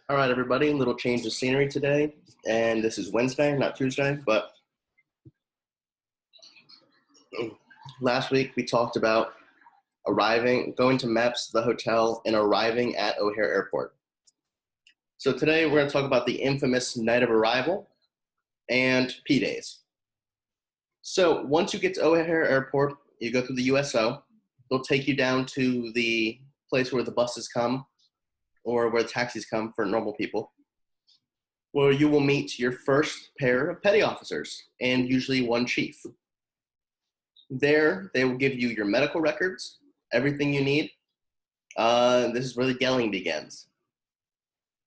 All right, everybody, a little change of scenery today. And this is Wednesday, not Tuesday, but last week we talked about going to MEPS, the hotel, and arriving at O'Hare Airport. So today we're going to talk about the infamous night of arrival and P-days. So once you get to O'Hare Airport, you go through the USO. They'll take you down to the place where the buses come or where the taxis come for normal people, where you will meet your first pair of petty officers and usually one chief. There, they will give you your medical records, everything you need. This is where the yelling begins.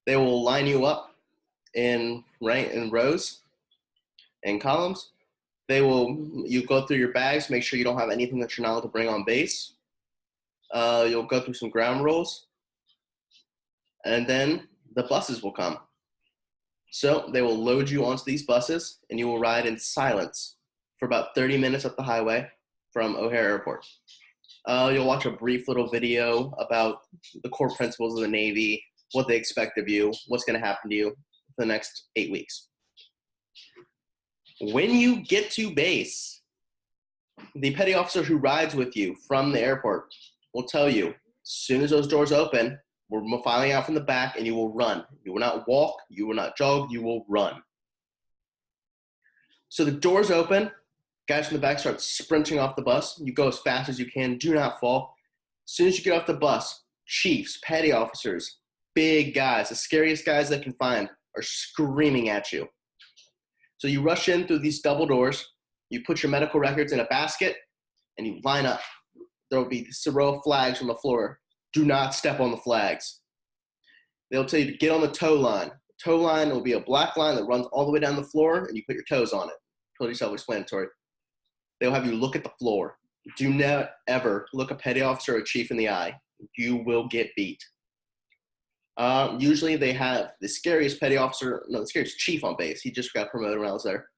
They will line you up in rows and columns. You go through your bags, make sure you don't have anything that you're not allowed to bring on base. You'll go through some ground rules, and then the buses will come. So they will load you onto these buses, and you will ride in silence for about 30 minutes up the highway from O'Hare Airport. You'll watch a brief little video about the core principles of the Navy, what they expect of you, what's going to happen to you for the next 8 weeks. When you get to base, the petty officer who rides with you from the airport will tell you, as soon as those doors open, we're filing out from the back, and you will run. You will not walk, you will not jog, you will run. So the doors open, guys from the back start sprinting off the bus. You go as fast as you can, do not fall. As soon as you get off the bus, chiefs, petty officers, big guys, the scariest guys they can find, are screaming at you. So you rush in through these double doors, you put your medical records in a basket, and you line up. There will be a row of flags on the floor. Do not step on the flags. They'll tell you to get on the tow line. The tow line will be a black line that runs all the way down the floor, and you put your toes on it. Totally self-explanatory. They'll have you look at the floor. Do not ever look a petty officer or a chief in the eye. You will get beat. Usually they have the scariest the scariest chief on base. He just got promoted when I was there.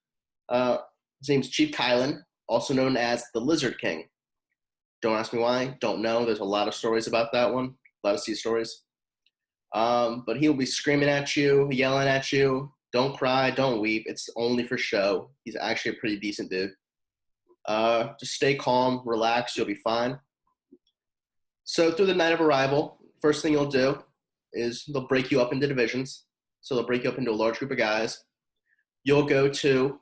His name's Chief Kylan, also known as the Lizard King. Don't ask me why. Don't know. There's a lot of stories about that one. A lot of sea stories. But he'll be screaming at you, yelling at you. Don't cry. Don't weep. It's only for show. He's actually a pretty decent dude. Just stay calm, relax. You'll be fine. So through the night of arrival, first thing you'll do is they'll break you up into divisions. So they'll break you up into a large group of guys. You'll go to,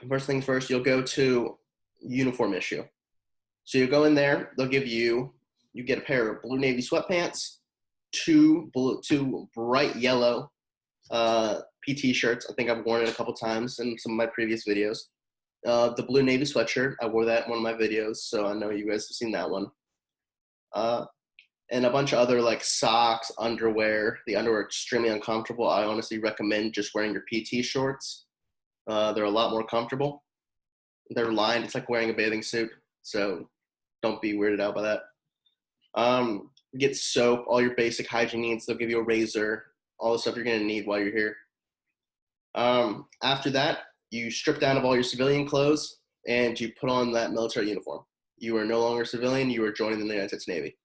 first things first, you'll go to uniform issue. So you go in there, they'll give you get a pair of blue Navy sweatpants, two bright yellow PT shirts. I think I've worn it a couple times in some of my previous videos. The blue Navy sweatshirt, I wore that in one of my videos, so I know you guys have seen that one. And a bunch of other like socks, underwear. The underwear are extremely uncomfortable. I honestly recommend just wearing your PT shorts. They're a lot more comfortable. They're lined. It's like wearing a bathing suit, so don't be weirded out by that. Get soap, all your basic hygiene needs. They'll give you a razor, all the stuff you're going to need while you're here. After that, you strip down of all your civilian clothes and you put on that military uniform. You are no longer a civilian. You are joining the United States Navy.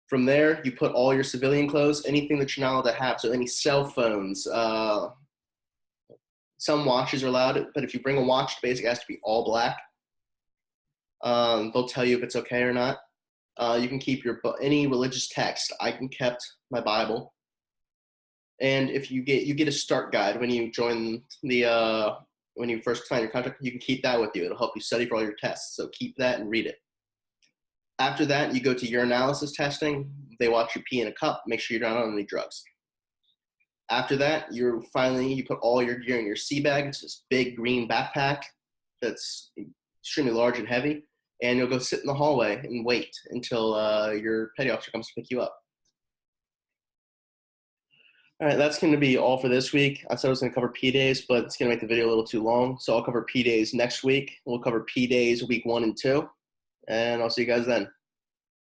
From there, you put all your civilian clothes, anything that you're not allowed to have. So any cell phones, some watches are allowed, but if you bring a watch, basically it has to be all black. They'll tell you if it's okay or not. You can keep any religious text. I kept my Bible. And if you get a start guide when you join when you first sign your contract, you can keep that with you. It'll help you study for all your tests. So keep that and read it. After that, you go to urinalysis testing. They watch you pee in a cup, make sure you're not on any drugs. After that, you put all your gear in your sea bag. It's this big green backpack that's extremely large and heavy. And you'll go sit in the hallway and wait until your petty officer comes to pick you up. All right, that's going to be all for this week. I said I was going to cover P-days, but it's going to make the video a little too long. So I'll cover P-days next week. We'll cover P-days week 1 and 2. And I'll see you guys then.